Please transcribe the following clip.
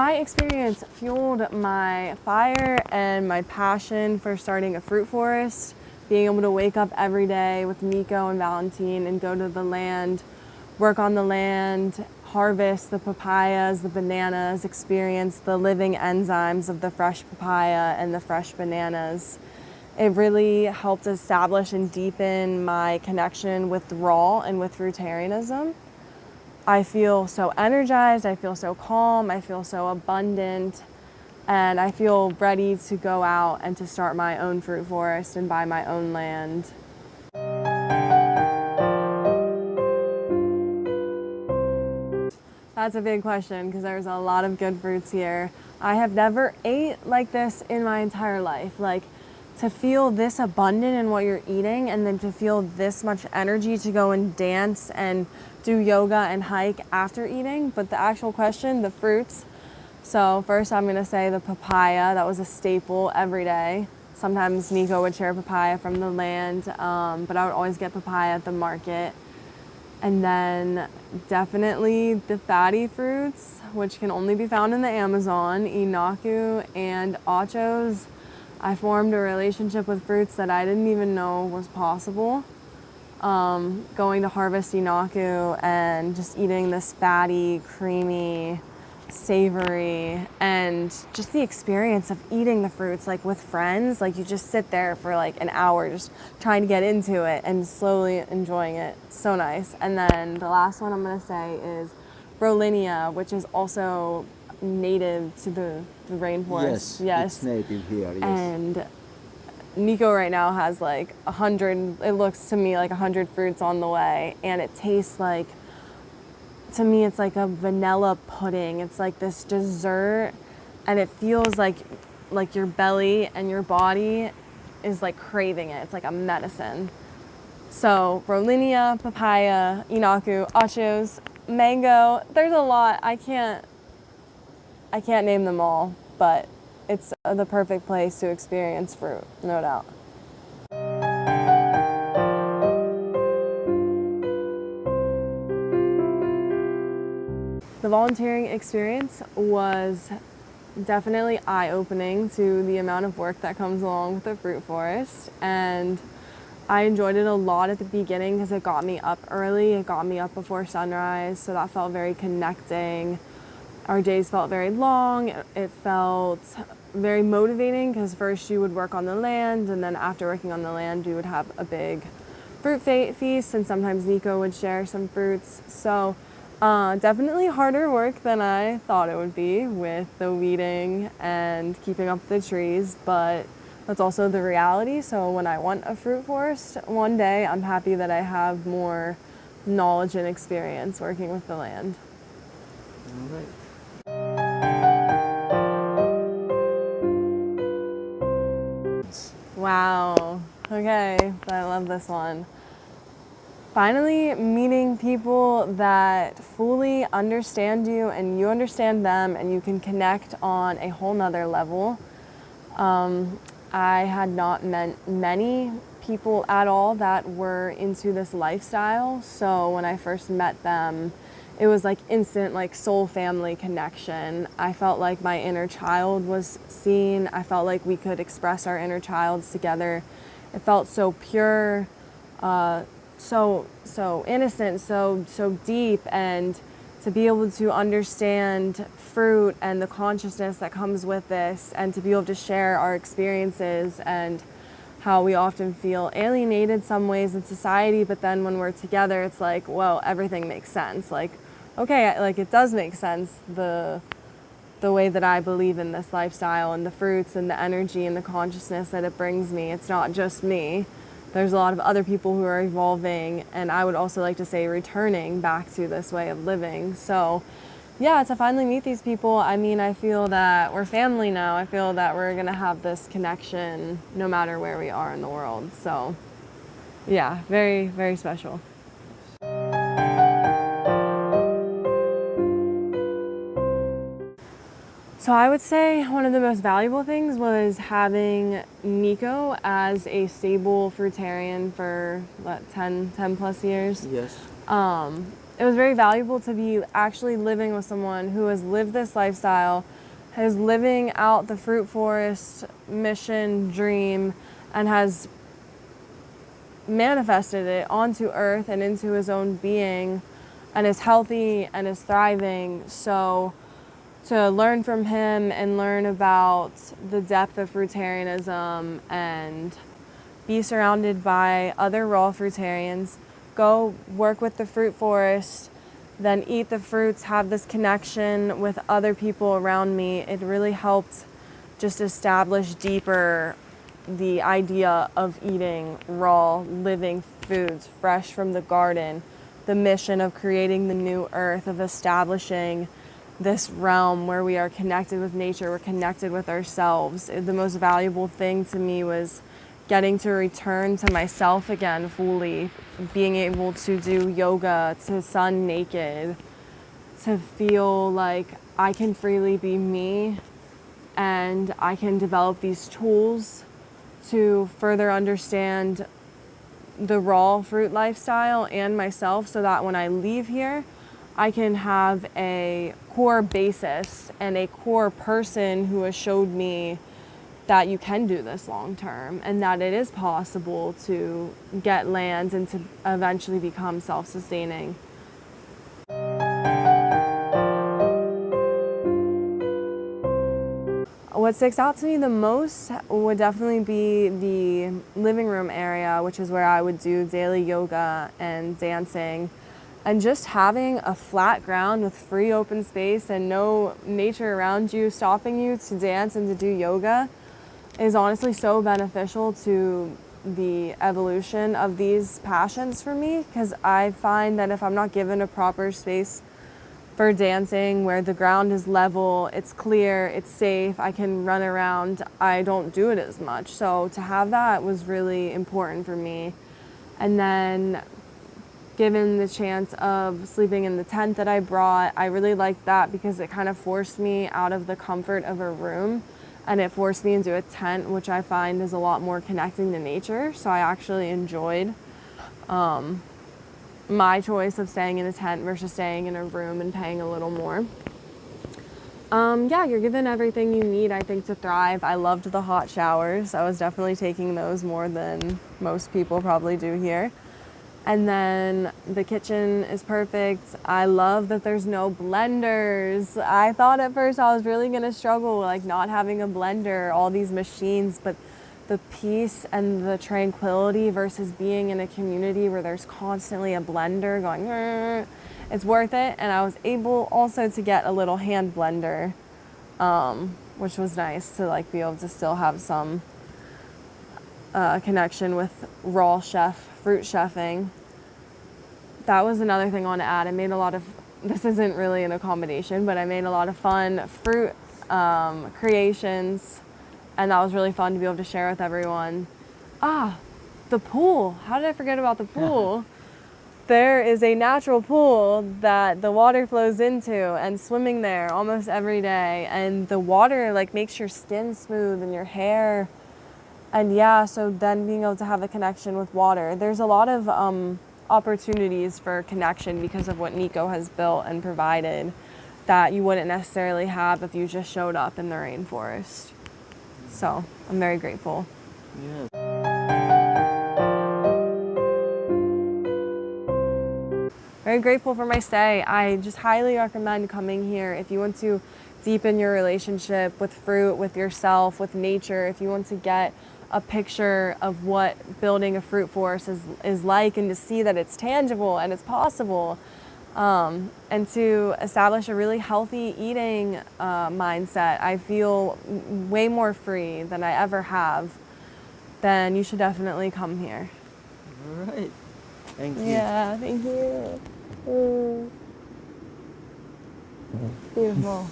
my experience fueled my fire and my passion for starting a fruit forest, being able to wake up every day with Nico and Valentine and go to the land, work on the land, harvest the papayas, the bananas, experience the living enzymes of the fresh papaya and the fresh bananas. It really helped establish and deepen my connection with raw and with fruitarianism. I feel so energized, I feel so calm, I feel so abundant, and I feel ready to go out and to start my own fruit forest and buy my own land. That's a big question because there's a lot of good fruits here. I have never ate like this in my entire life. Like, to feel this abundant in what you're eating and then to feel this much energy to go and dance and do yoga and hike after eating. But the actual question, the fruits. So first I'm gonna say the papaya. That was a staple every day. Sometimes Nico would share papaya from the land, but I would always get papaya at the market. And then definitely the fatty fruits, which can only be found in the Amazon, inaku and achos. I formed a relationship with fruits that I didn't even know was possible. Going to harvest inaku and just eating this fatty, creamy, savory, and just the experience of eating the fruits like with friends. Like, you just sit there for like an hour just trying to get into it and slowly enjoying it. So nice. And then the last one I'm gonna say is Brolinia, which is also native to the rainforest. Yes, it's native here, yes. And Nico right now has like 100, it looks to me like 100 fruits on the way, and it tastes like, to me it's like a vanilla pudding. It's like this dessert, and it feels like your belly and your body is like craving it. It's like a medicine. So Brolinia, papaya, inaku, achos, mango, there's a lot. I can't name them all, but it's the perfect place to experience fruit, no doubt. The volunteering experience was definitely eye-opening to the amount of work that comes along with the fruit forest, and I enjoyed it a lot at the beginning because it got me up early, it got me up before sunrise, so that felt very connecting. Our days felt very long. It felt very motivating because first you would work on the land, and then after working on the land we would have a big fruit feast, and sometimes Nico would share some fruits. So definitely harder work than I thought it would be with the weeding and keeping up the trees, but that's also the reality. So when I want a fruit forest one day, I'm happy that I have more knowledge and experience working with the land. All right. Wow. Okay, I love this one. Finally meeting people that fully understand you and you understand them, and you can connect on a whole nother level. I had not met many people at all that were into this lifestyle, so when I first met them, it was like instant, like soul family connection. I felt like my inner child was seen. I felt like we could express our inner childs together. It felt so pure, so innocent, so deep, and to be able to understand fruit and the consciousness that comes with this, and to be able to share our experiences and how we often feel alienated some ways in society, but then when we're together, it's like, whoa, everything makes sense. Like, okay, like it does make sense, the way that I believe in this lifestyle and the fruits and the energy and the consciousness that it brings me. It's not just me. There's a lot of other people who are evolving, and I would also like to say returning back to this way of living. So yeah, to finally meet these people, I mean, I feel that we're family now. I feel that we're gonna have this connection no matter where we are in the world. So yeah, very, very special. So I would say one of the most valuable things was having Nico as a stable fruitarian for, what, 10 plus years? Yes. It was very valuable to be actually living with someone who has lived this lifestyle, is living out the fruit forest mission dream and has manifested it onto earth and into his own being and is healthy and is thriving. So to learn from him and learn about the depth of fruitarianism and be surrounded by other raw fruitarians, go work with the fruit forest, then eat the fruits, have this connection with other people around me. It really helped just establish deeper the idea of eating raw, living foods, fresh from the garden, the mission of creating the new earth, of establishing this realm where we are connected with nature, we're connected with ourselves. The most valuable thing to me was getting to return to myself again fully, being able to do yoga, to sun naked, to feel like I can freely be me and I can develop these tools to further understand the raw fruit lifestyle and myself so that when I leave here, I can have a core basis and a core person who has showed me that you can do this long term and that it is possible to get land and to eventually become self-sustaining. What sticks out to me the most would definitely be the living room area, which is where I would do daily yoga and dancing. And just having a flat ground with free open space and no nature around you stopping you to dance and to do yoga is honestly so beneficial to the evolution of these passions for me, because I find that if I'm not given a proper space for dancing where the ground is level, it's clear, it's safe, I can run around, I don't do it as much. So to have that was really important for me. And then given the chance of sleeping in the tent that I brought, I really liked that because it kind of forced me out of the comfort of a room and it forced me into a tent, which I find is a lot more connecting to nature. So I actually enjoyed my choice of staying in a tent versus staying in a room and paying a little more. Yeah, you're given everything you need, I think, to thrive. I loved the hot showers. I was definitely taking those more than most people probably do here. And then the kitchen is perfect. I love that there's no blenders. I thought at first I was really gonna struggle like not having a blender, all these machines, but the peace and the tranquility versus being in a community where there's constantly a blender going, it's worth it. And I was able also to get a little hand blender, which was nice to like be able to still have some connection with raw fruit chefing. That was another thing I want to add. I made a lot of, this isn't really an accommodation, but I made a lot of fun fruit creations, and that was really fun to be able to share with everyone. The pool. How did I forget about the pool? There is a natural pool that the water flows into, and swimming there almost every day, and the water like makes your skin smooth and your hair. And yeah, so then being able to have a connection with water. There's a lot of opportunities for connection because of what Nico has built and provided that you wouldn't necessarily have if you just showed up in the rainforest. So I'm very grateful. Yeah. Very grateful for my stay. I just highly recommend coming here if you want to deepen your relationship with fruit, with yourself, with nature, if you want to get a picture of what building a fruit forest is like and to see that it's tangible and it's possible, and to establish a really healthy eating mindset. I feel way more free than I ever have. Then you should definitely come here. All right. Thank you. Yeah, thank you. Beautiful.